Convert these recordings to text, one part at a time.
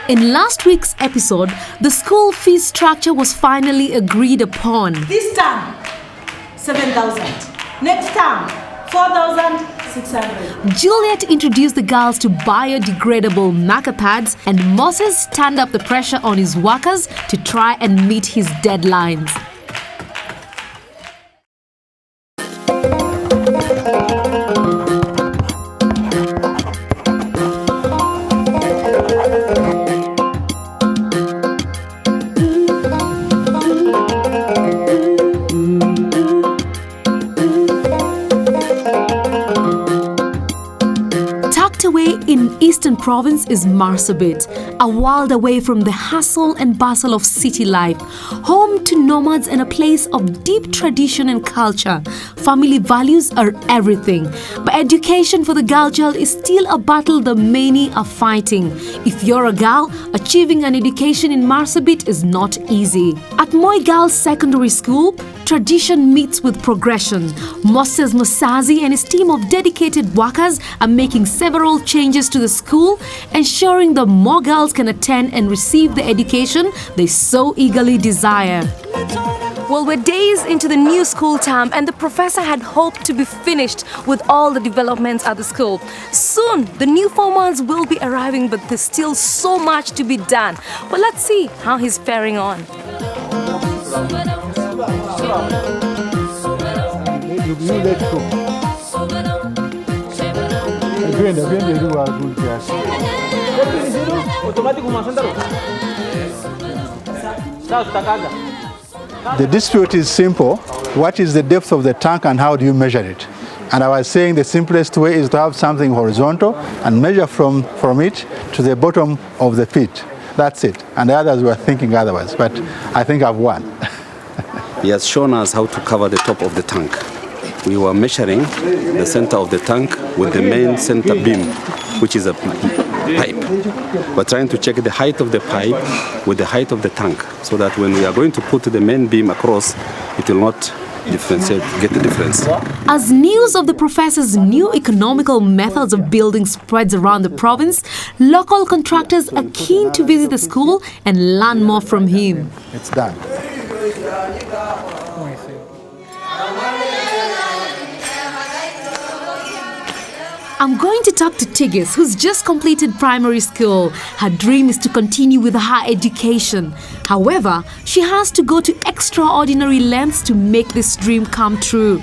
In last week's episode, the school fee structure was finally agreed upon. This term, 7,000. Next term, 4,600. Juliet introduced the girls to biodegradable marker pads, and Moses turned up the pressure on his workers to try and meet his deadlines. Away in Eastern Province is Marsabit, a world away from the hustle and bustle of city life, home to nomads and a place of deep tradition and culture. Family values are everything, but education for the girl child is still a battle the many are fighting. If you're a girl, achieving an education in Marsabit is not easy. At Moi Girls Secondary School, tradition meets with progression. Moses Musazi and his team of dedicated workers are making several changes to the school, ensuring that more girls can attend and receive the education they so eagerly desire. Well, we're days into the new school term, and the professor had hoped to be finished with all the developments at the school. Soon, the new formers will be arriving, but there's still so much to be done. Well, let's see how he's faring on. The dispute is simple. What is the depth of the tank and how do you measure it? And I was saying the simplest way is to have something horizontal and measure from it to the bottom of the pit. That's it. And the others were thinking otherwise, but I think I've won. He has shown us how to cover the top of the tank. We were measuring the center of the tank with the main center beam, which is a pipe. We're trying to check the height of the pipe with the height of the tank, so that when we are going to put the main beam across, it will not get the difference. As news of the professor's new economical methods of building spreads around the province, local contractors are keen to visit the school and learn more from him. It's done. I'm going to talk to Tigis, who's just completed primary school. Her dream is to continue with her education. However, she has to go to extraordinary lengths to make this dream come true.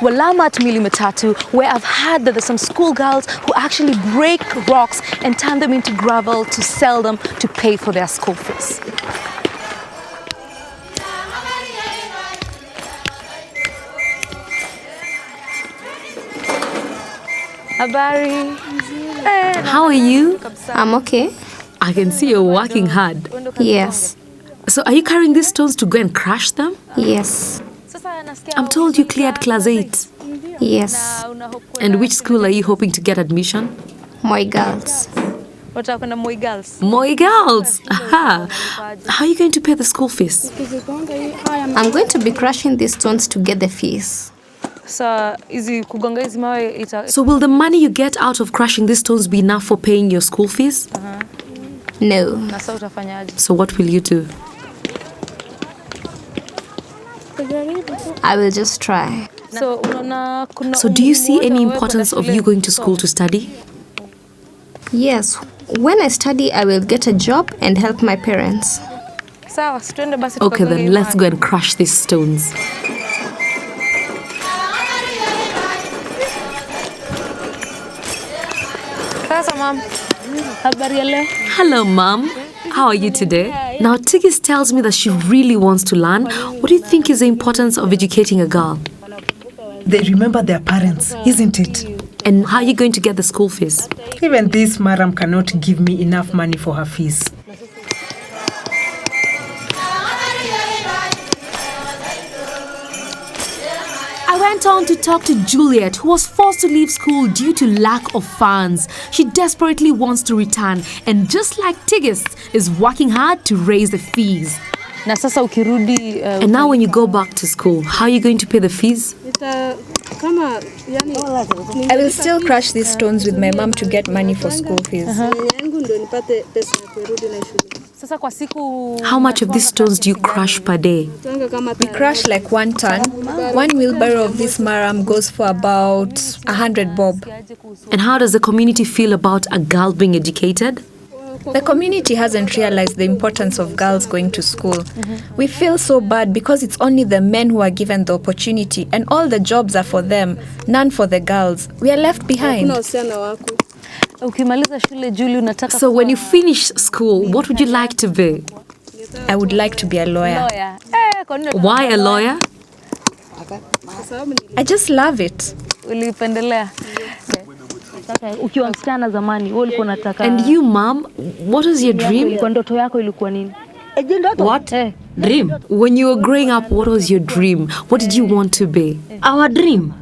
Well, I'm at Milimatatu, where I've heard that there's some schoolgirls who actually break rocks and turn them into gravel to sell them to pay for their school fees. Habari. How are you? I'm okay. I can see you're working hard. Yes. So are you carrying these stones to go and crush them? Yes. I'm told you cleared class 8. Yes. And which school are you hoping to get admission? Moi Girls. Moi Girls! Aha! How are you going to pay the school fees? I'm going to be crushing these stones to get the fees. So will the money you get out of crushing these stones be enough for paying your school fees? No. So what will you do? I will just try. So do you see any importance of you going to school to study? Yes. When I study, I will get a job and help my parents. Okay, then let's go and crush these stones. Hello, Mom. How are you today? Now, Tigis tells me that she really wants to learn. What do you think is the importance of educating a girl? They remember their parents, isn't it? And how are you going to get the school fees? Even this madam cannot give me enough money for her fees. I went on to talk to Juliet, who was forced to leave school due to lack of funds. She desperately wants to return, and just like Tigis, is working hard to raise the fees. Na sasa ukirudi and now when you go back to school, how are you going to pay the fees? I will still crush these stones with my mom to get money for school fees. How much of these stones do you crush per day? We crush like 1 ton. 1 wheelbarrow of this maram goes for about 100 bob. And how does the community feel about a girl being educated? The community hasn't realized the importance of girls going to school. We feel so bad because it's only the men who are given the opportunity and all the jobs are for them, none for the girls. We are left behind. So when you finish school, what would you like to be? I would like to be a lawyer. Why a lawyer? I just love it. And you, mom, what was your dream? What? Dream? When you were growing up, what was your dream? What did you want to be? Our dream.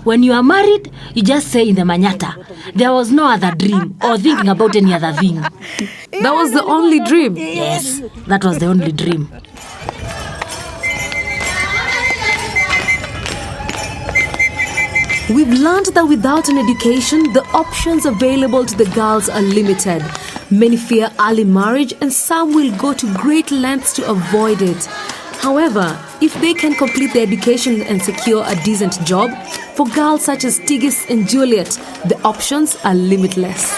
When you are married, you just say in the manyata. There was no other dream or thinking about any other thing. That was the only dream? Yes, that was the only dream. We've learned that without an education, the options available to the girls are limited. Many fear early marriage and some will go to great lengths to avoid it. However, if they can complete their education and secure a decent job, for girls such as Tigis and Juliet, the options are limitless.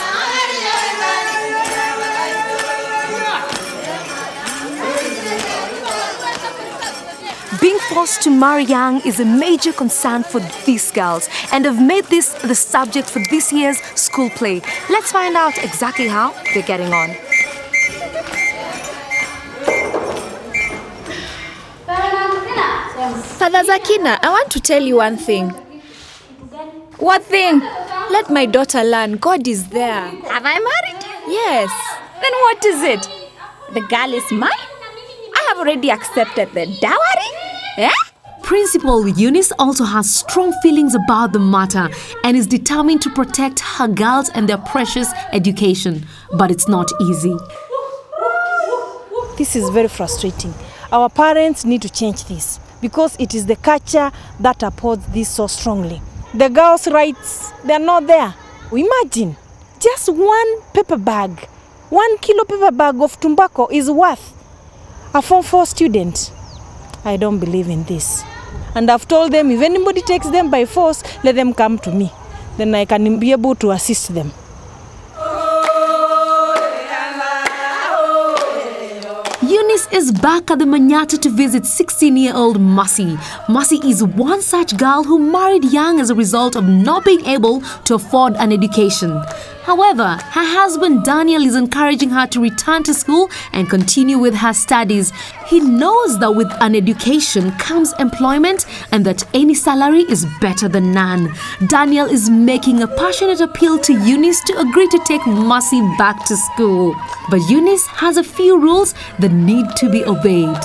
Being forced to marry young is a major concern for these girls, and have made this the subject for this year's school play. Let's find out exactly how they're getting on. Father Zakina, I want to tell you one thing. What thing? Let my daughter learn. God is there. Have I married? Yes. Then what is it? The girl is mine? I have already accepted the dowry. Eh? Principal Eunice also has strong feelings about the matter and is determined to protect her girls and their precious education. But it's not easy. This is very frustrating. Our parents need to change this because it is the culture that upholds this so strongly. The girls' rights, they're not there. Imagine, just 1 paper bag, 1 kilo paper bag of tobacco is worth a Form 4 student. I don't believe in this. And I've told them if anybody takes them by force, let them come to me. Then I can be able to assist them. Eunice is back at the Manyata to visit 16-year-old Masi. Masi is one such girl who married young as a result of not being able to afford an education. However, her husband Daniel is encouraging her to return to school and continue with her studies. He knows that with an education comes employment and that any salary is better than none. Daniel is making a passionate appeal to Eunice to agree to take Masi back to school. But Eunice has a few rules that need to be obeyed.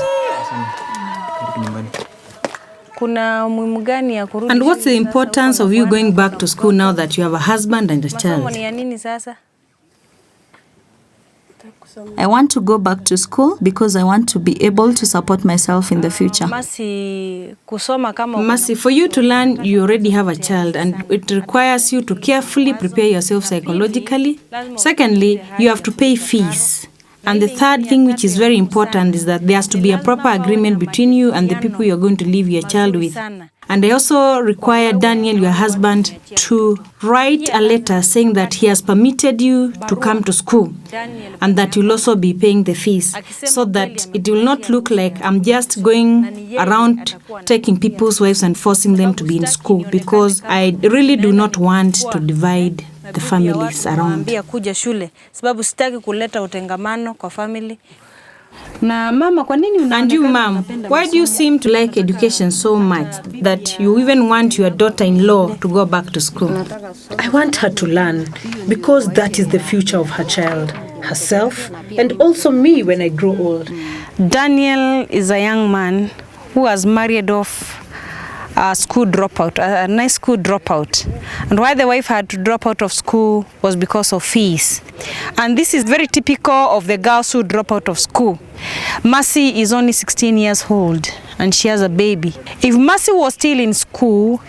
And what's the importance of you going back to school now that you have a husband and a child? I want to go back to school because I want to be able to support myself in the future. Mercy, for you to learn, you already have a child and it requires you to carefully prepare yourself psychologically. Secondly, you have to pay fees. And the third thing, which is very important, is that there has to be a proper agreement between you and the people you're going to leave your child with. And I also require Daniel, your husband, to write a letter saying that he has permitted you to come to school and that you'll also be paying the fees so that it will not look like I'm just going around taking people's wives and forcing them to be in school, because I really do not want to divide the families around. And you, mom, why do you seem to like education so much that you even want your daughter-in-law to go back to school? I want her to learn because that is the future of her child, herself, and also me when I grow old. Daniel is a young man who has married off a school dropout, a nice school dropout. And why the wife had to drop out of school was because of fees. And this is very typical of the girls who drop out of school. Mercy is only 16 years old and she has a baby. If Mercy was still in school,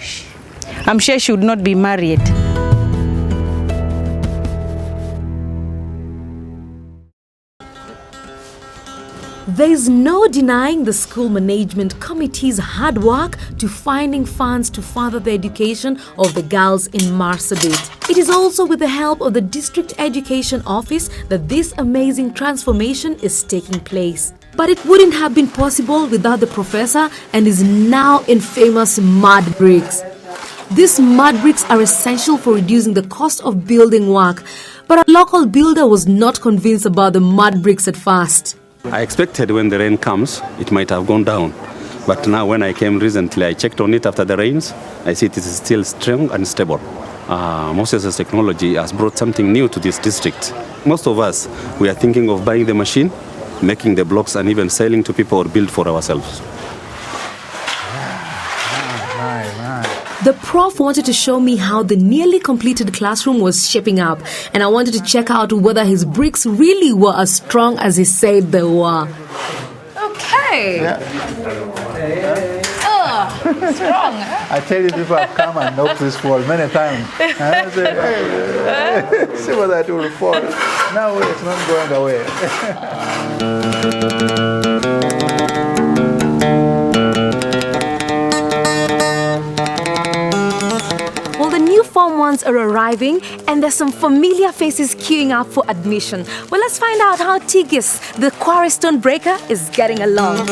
I'm sure she would not be married. There is no denying the school management committee's hard work to finding funds to further the education of the girls in Marsabit. It is also with the help of the District Education Office that this amazing transformation is taking place. But it wouldn't have been possible without the professor and his now infamous mud bricks. These mud bricks are essential for reducing the cost of building work, but a local builder was not convinced about the mud bricks at first. I expected when the rain comes, it might have gone down. But now when I came recently, I checked on it after the rains. I see it is still strong and stable. Moses' technology has brought something new to this district. Most of us, we are thinking of buying the machine, making the blocks and even selling to people or build for ourselves. The prof wanted to show me how the nearly completed classroom was shaping up, and I wanted to check out whether his bricks really were as strong as he said they were. Okay. Yeah. Strong. I tell you, people have come and knocked this wall many times. And I say, hey, see whether it will fall. No, it's not going away. Form 1s are arriving and there's some familiar faces queuing up for admission. Well, let's find out how Tigis, the quarry stone breaker, is getting along.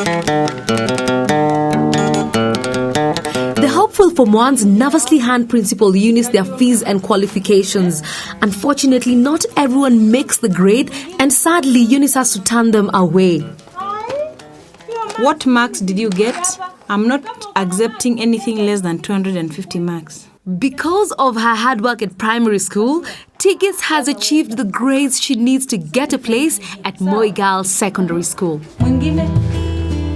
The hopeful Form 1s nervously hand Principal Eunice their fees and qualifications. Unfortunately, not everyone makes the grade and sadly Eunice has to turn them away. What marks did you get? I'm not accepting anything less than 250 marks. Because of her hard work at primary school, Tigis has achieved the grades she needs to get a place at Moi Girls Secondary School.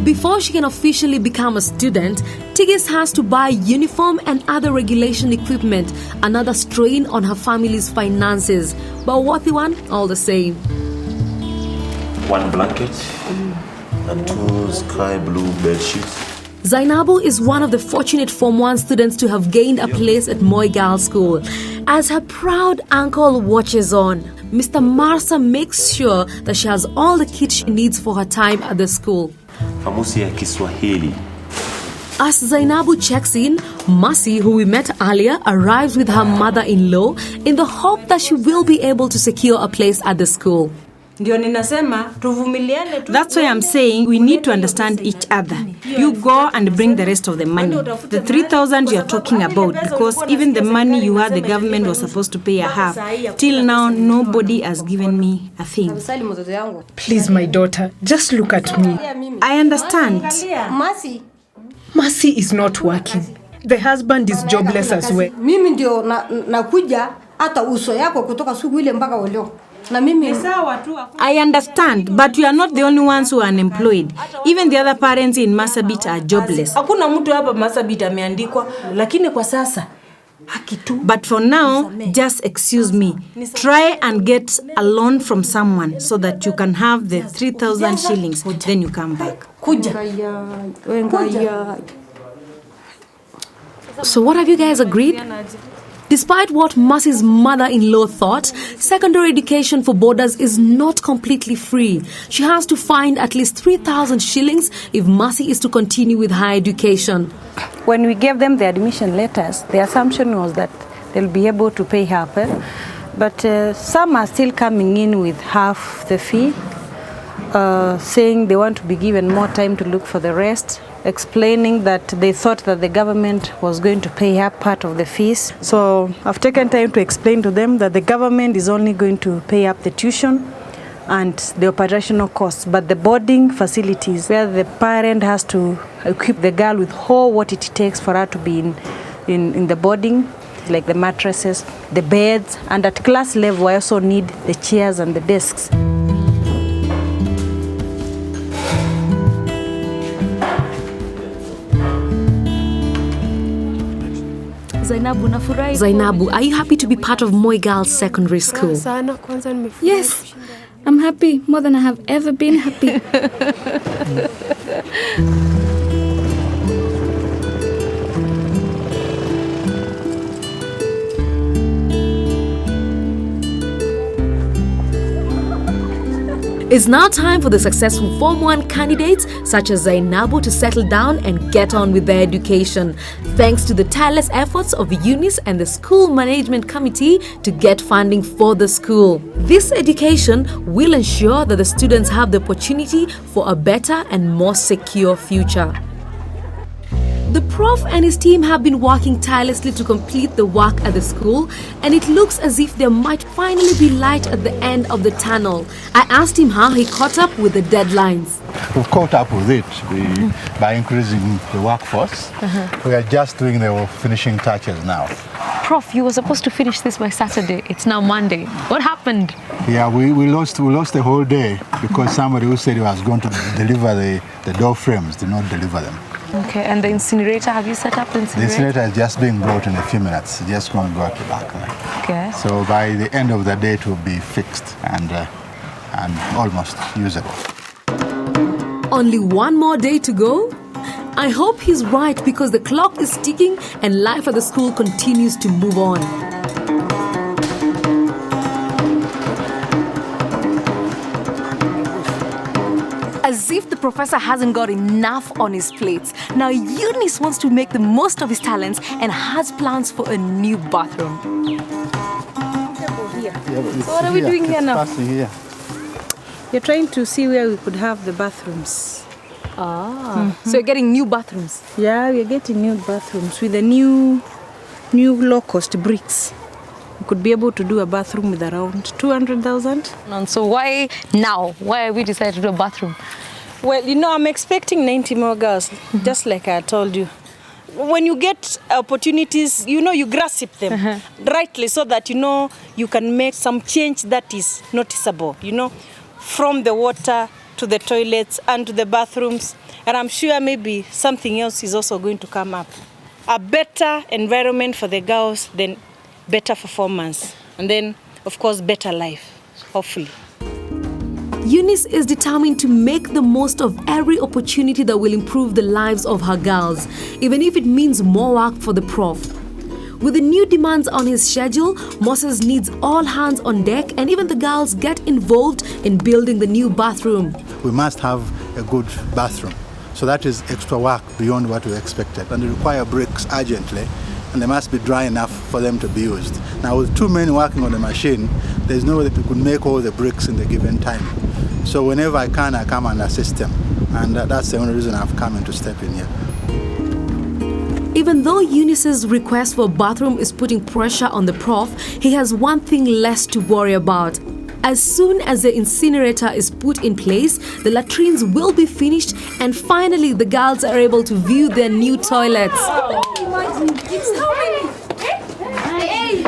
Before she can officially become a student, Tigis has to buy uniform and other regulation equipment, another strain on her family's finances, but a worthy one all the same. One blanket and 2 sky blue bed sheets. Zainabu is one of the fortunate Form 1 students to have gained a place at Moi Girls School. As her proud uncle watches on, Mr. Marsa makes sure that she has all the kit she needs for her time at the school. Kamusi ya Kiswahili. As Zainabu checks in, Mercy, who we met earlier, arrives with her mother-in-law in the hope that she will be able to secure a place at the school. That's why I'm saying we need to understand each other. You go and bring the rest of the money. The 3,000 you're talking about, because even the money you had, the government was supposed to pay a half. Till now, nobody has given me a thing. Please, my daughter, just look at me. I understand. Mercy is not working. The husband is jobless as well. I understand, but we are not the only ones who are unemployed. Even the other parents in Marsabit are jobless. But for now, just excuse me. Try and get a loan from someone so that you can have the 3,000 shillings. Then you come back. So what have you guys agreed? Despite what Mercy's mother-in-law thought, secondary education for boarders is not completely free. She has to find at least 3,000 shillings if Mercy is to continue with her education. When we gave them the admission letters, the assumption was that they'll be able to pay half. But some are still coming in with half the fee, saying they want to be given more time to look for the rest, explaining that they thought that the government was going to pay up part of the fees. So I've taken time to explain to them that the government is only going to pay up the tuition and the operational costs, but the boarding facilities where the parent has to equip the girl with all what it takes for her to be in the boarding, like the mattresses, the beds, and at class level I also need the chairs and the desks. Zainabu, are you happy to be part of Moi Girls Secondary School? Yes, I'm happy more than I have ever been happy. It's now time for the successful Form 1 candidates such as Zainabu to settle down and get on with their education, thanks to the tireless efforts of Eunice and the School Management Committee to get funding for the school. This education will ensure that the students have the opportunity for a better and more secure future. The prof and his team have been working tirelessly to complete the work at the school, and it looks as if there might finally be light at the end of the tunnel. I asked him how he caught up with the deadlines. We've caught up with it by increasing the workforce. We are just doing the finishing touches now. Prof, you were supposed to finish this by Saturday. It's now Monday. What happened? Yeah, we lost the whole day because somebody who said he was going to deliver the door frames did not deliver them. Okay, and the incinerator, have you set up the incinerator? The incinerator is just being brought in a few minutes. It's just going to go at the back there. Okay. So by the end of the day, it will be fixed and almost usable. Only one more day to go? I hope he's right because the clock is ticking and life at the school continues to move on. As if the professor hasn't got enough on his plates, now Eunice wants to make the most of his talents and has plans for a new bathroom. So what are we doing here now? Here. You're trying to see where we could have the bathrooms. So you're getting new bathrooms? Yeah, we're getting new bathrooms with the new low-cost bricks. We could be able to do a bathroom with around 200,000. And so why now? Why have we decided to do a bathroom? Well, I'm expecting 90 more girls, just like I told you. When you get opportunities, you grasp them rightly so that, you can make some change that is noticeable, from the water to the toilets and to the bathrooms. And I'm sure maybe something else is also going to come up. A better environment for the girls, then better performance, and then, of course, better life, hopefully. Eunice is determined to make the most of every opportunity that will improve the lives of her girls, even if it means more work for the prof. With the new demands on his schedule, Moses needs all hands on deck, and even the girls get involved in building the new bathroom. We must have a good bathroom. So that is extra work beyond what we expected, and they require bricks urgently, and they must be dry enough for them to be used. Now, with two men working on the machine, there's no way that we could make all the bricks in the given time. So whenever I can, I come and assist them, and that's the only reason I've come in to step in here. Even though Eunice's request for a bathroom is putting pressure on the prof, he has one thing less to worry about. As soon as the incinerator is put in place, the latrines will be finished, and finally the girls are able to view their new toilets.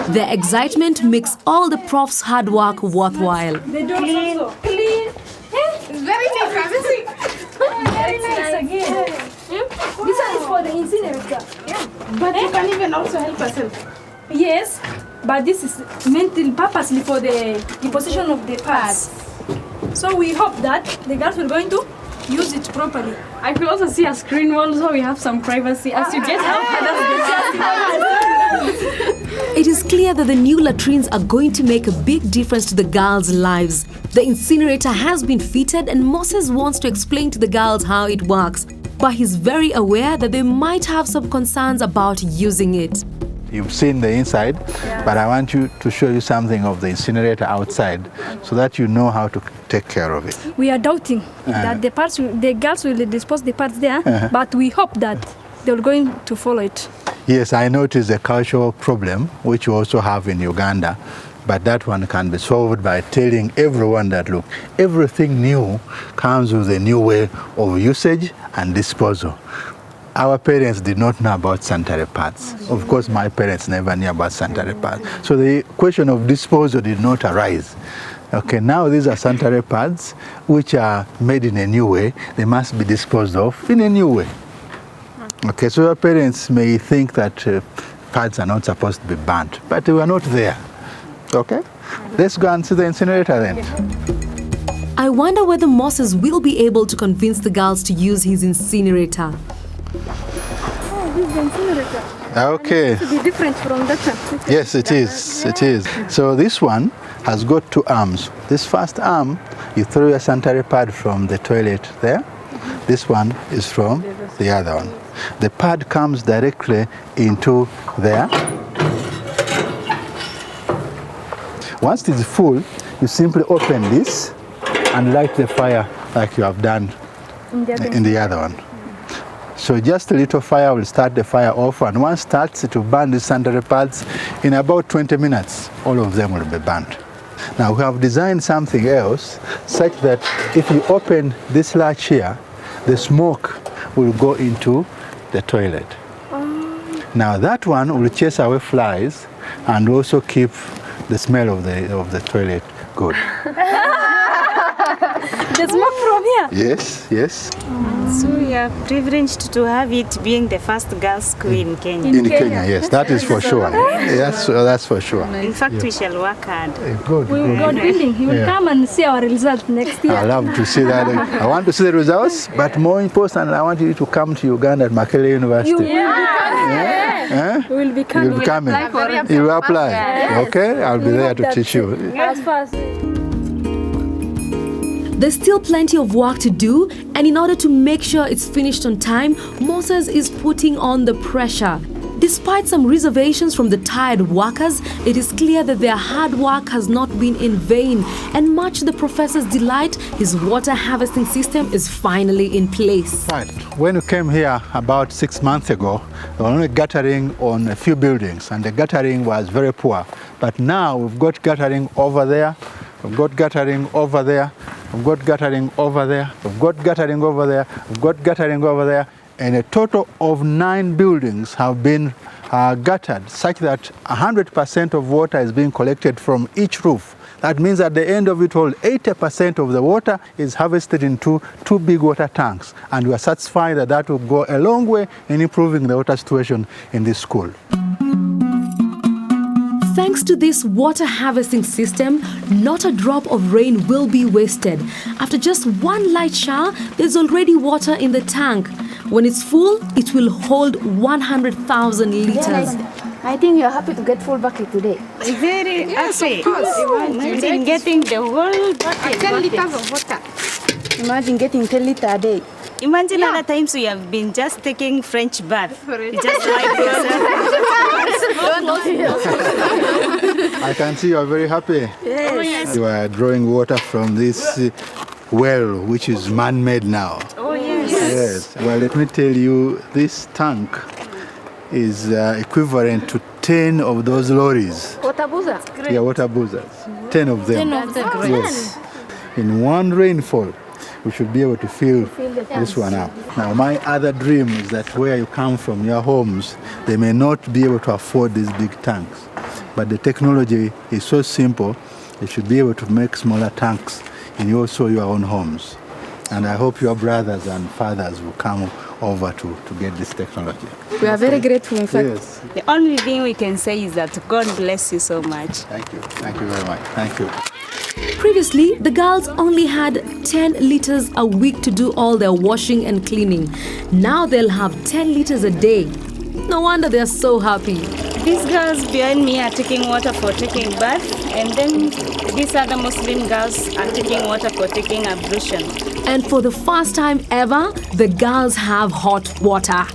Their excitement makes all the prof's hard work worthwhile. Clean. Very nice. Very nice again. This one is for the incinerator. But you can even also help yourself. Yes, but this is meant purposely for the deposition of the parts. So we hope that the girls are going to use it properly. I could also see a screen wall so we have some privacy as you get help. It is clear that the new latrines are going to make a big difference to the girls' lives. The incinerator has been fitted and Moses wants to explain to the girls how it works. But he's very aware that they might have some concerns about using it. You've seen the inside, but I want you to show you something of the incinerator outside so that you know how to take care of it. We are doubting that the girls will dispose the parts there, but we hope that they're going to follow it. Yes, I know it is a cultural problem, which we also have in Uganda, but that one can be solved by telling everyone that, look, everything new comes with a new way of usage and disposal. Our parents did not know about sanitary pads. Of course, my parents never knew about sanitary pads. So the question of disposal did not arise. Okay, now these are sanitary pads which are made in a new way. They must be disposed of in a new way. Okay, so your parents may think that pads are not supposed to be burnt, but we are not there. Okay? Let's go and see the incinerator then. I wonder whether Moses will be able to convince the girls to use his incinerator. Oh, this is the incinerator. Okay. It should be different from that one. Yes, it is. It is. So this one has got two arms. This first arm, you throw your sanitary pad from the toilet there. This one is from the other one. The pad comes directly into there. Once it is full, you simply open this and light the fire like you have done in the other one. So just a little fire will start the fire off, and once it starts, it will burn the sanitary pads. In about 20 minutes, all of them will be burnt. Now we have designed something else such that if you open this latch here, the smoke will go into the toilet. Now that one will chase away flies and also keep the smell of the toilet good. The smoke from here? Yes, yes. So we are privileged to have it being the first girls' school in Kenya. In Kenya, yes, that is for sure. Yes, that's for sure. In fact, we shall work hard. Good. We will go drilling. He will come and see our results next year. I love to see that. I want to see the results, but more important, I want you to come to Uganda at Makerere University. You will be coming. We will be coming. You'll be coming. You will apply. Yes. Okay, I'll be there to teach you. As fast. There's still plenty of work to do, and in order to make sure it's finished on time, Moses is putting on the pressure. Despite some reservations from the tired workers, it is clear that their hard work has not been in vain, and much to the professor's delight, his water harvesting system is finally in place. Right. When we came here about 6 months ago, there was only guttering on a few buildings, and the guttering was very poor. But now we've got guttering over there, we've got guttering over there, we've got guttering over there, we've got guttering over there, we've got guttering over there, and a total of 9 buildings have been guttered, such that 100% of water is being collected from each roof. That means at the end of it all, 80% of the water is harvested into 2 big water tanks, and we are satisfied that that will go a long way in improving the water situation in this school. Thanks to this water harvesting system, not a drop of rain will be wasted. After just one light shower, there's already water in the tank. When it's full, it will hold 100,000 liters. I think you're happy to get full bucket today. Very happy. Of course. Imagine getting the whole bucket. 10 liters of water. Imagine getting 10 liters a day. Imagine other times we have been just taking French bath. Just like I can see you are very happy. Yes. Oh, yes. You are drawing water from this well, which is man-made now. Oh, yes. Yes. Well, let me tell you, this tank is equivalent to 10 of those lorries. Water boozer? Yeah, water boozers. 10 of them. 10 of them. Yes. In one rainfall, we should be able to fill this one up. Now, my other dream is that where you come from, your homes, they may not be able to afford these big tanks. But the technology is so simple, you should be able to make smaller tanks in also your own homes. And I hope your brothers and fathers will come over to get this technology. We are very grateful, in fact. Yes. The only thing we can say is that God bless you so much. Thank you. Thank you very much. Thank you. Previously, the girls only had 10 liters a week to do all their washing and cleaning. Now they'll have 10 liters a day. No wonder they're so happy. These girls behind me are taking water for taking bath, and then these other Muslim girls are taking water for taking ablution. And for the first time ever, the girls have hot water.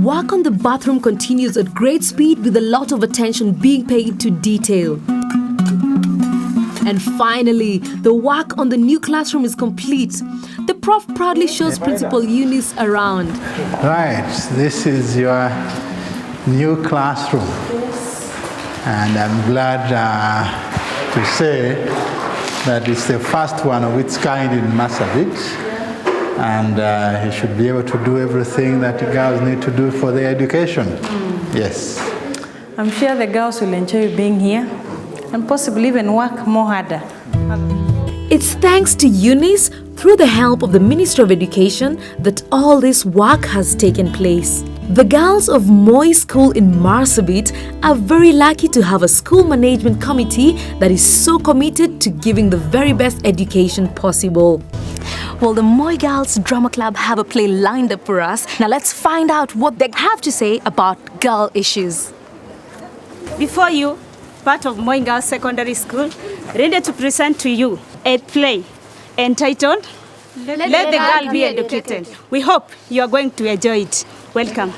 Work on the bathroom continues at great speed with a lot of attention being paid to detail. And finally, the work on the new classroom is complete. The prof proudly shows Principal Eunice around. Right, this is your new classroom. And I'm glad to say that it's the first one of its kind in Marsabit. And you should be able to do everything that the girls need to do for their education. Yes. I'm sure the girls will enjoy being here and possibly even work more harder. It's thanks to Eunice, through the help of the Ministry of Education that all this work has taken place. The girls of Moi School in Marsabit are very lucky to have a school management committee that is so committed to giving the very best education possible. Well, the Moi Girls Drama Club have a play lined up for us. Now let's find out what they have to say about girl issues. Before you, part of Moi Girls Secondary School, ready to present to you a play entitled Let the Girl Be Educated. We hope you are going to enjoy it. Welcome.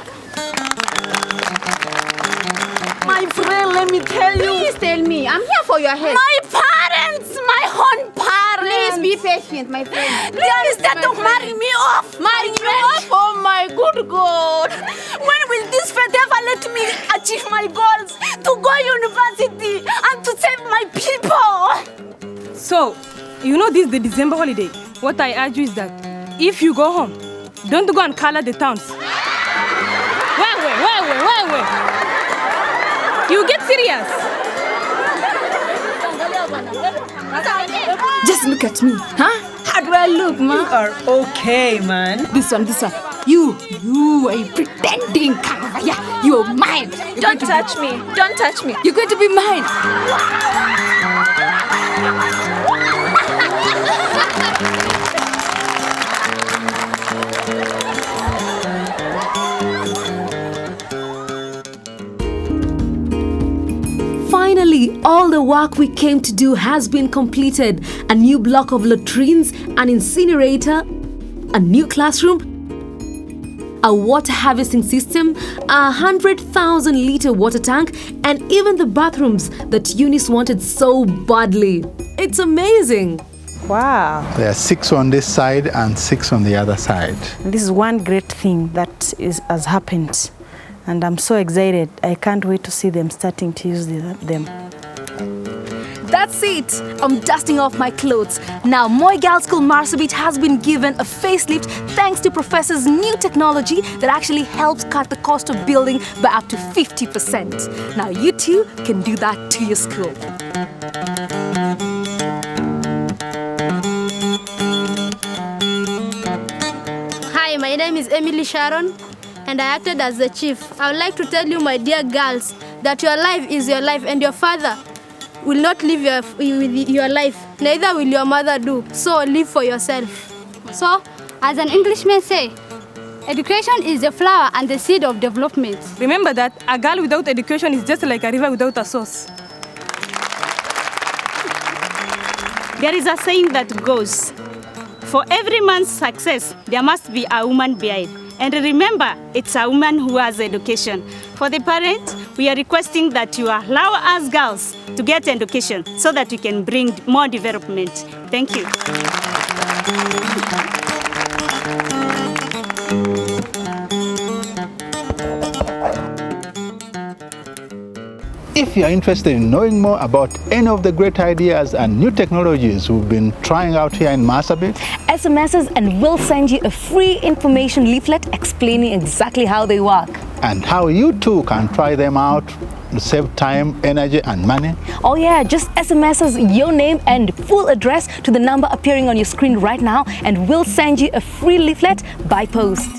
My friend, let me tell you. Please tell me. I'm here for your help. My parents, my own parents. Please be patient, my friend. Please, instead of marrying me off, marry me off? Oh my good God. When will this fate ever let me achieve my goals to go university and to save my people? So, you know this is the December holiday. What I urge you is that if you go home, don't go and color the towns. Wait. You get serious. Just look at me, huh? How do I look, man? You are okay, man. This one. You are pretending. Yeah, you're mine. Don't touch me. Don't touch me. You're going to be mine. Finally, all the work we came to do has been completed. A new block of latrines, an incinerator, a new classroom, a water harvesting system, 100,000-liter water tank, and even the bathrooms that Eunice wanted so badly. It's amazing. Wow. There are 6 on this side and 6 on the other side. This is one great thing that has happened. And I'm so excited. I can't wait to see them starting to use them. That's it. I'm dusting off my clothes. Now, Moi Girls School Marsabit has been given a facelift thanks to Professor's new technology that actually helps cut the cost of building by up to 50%. Now, you too can do that to your school. Hi, my name is Emily Sharon, and I acted as the chief. I would like to tell you, my dear girls, that your life is your life, and your father will not live your life. Neither will your mother do. So live for yourself. So, as an Englishman say, education is the flower and the seed of development. Remember that a girl without education is just like a river without a source. There is a saying that goes, for every man's success, there must be a woman behind. And remember, it's a woman who has education. For the parents, we are requesting that you allow us girls to get education so that we can bring more development. Thank you. If you are interested in knowing more about any of the great ideas and new technologies we've been trying out here in Marsabit, SMS us and we'll send you a free information leaflet explaining exactly how they work. and how you too can try them out to save time, energy and money. Oh yeah, just SMS us your name and full address to the number appearing on your screen right now, and we'll send you a free leaflet by post.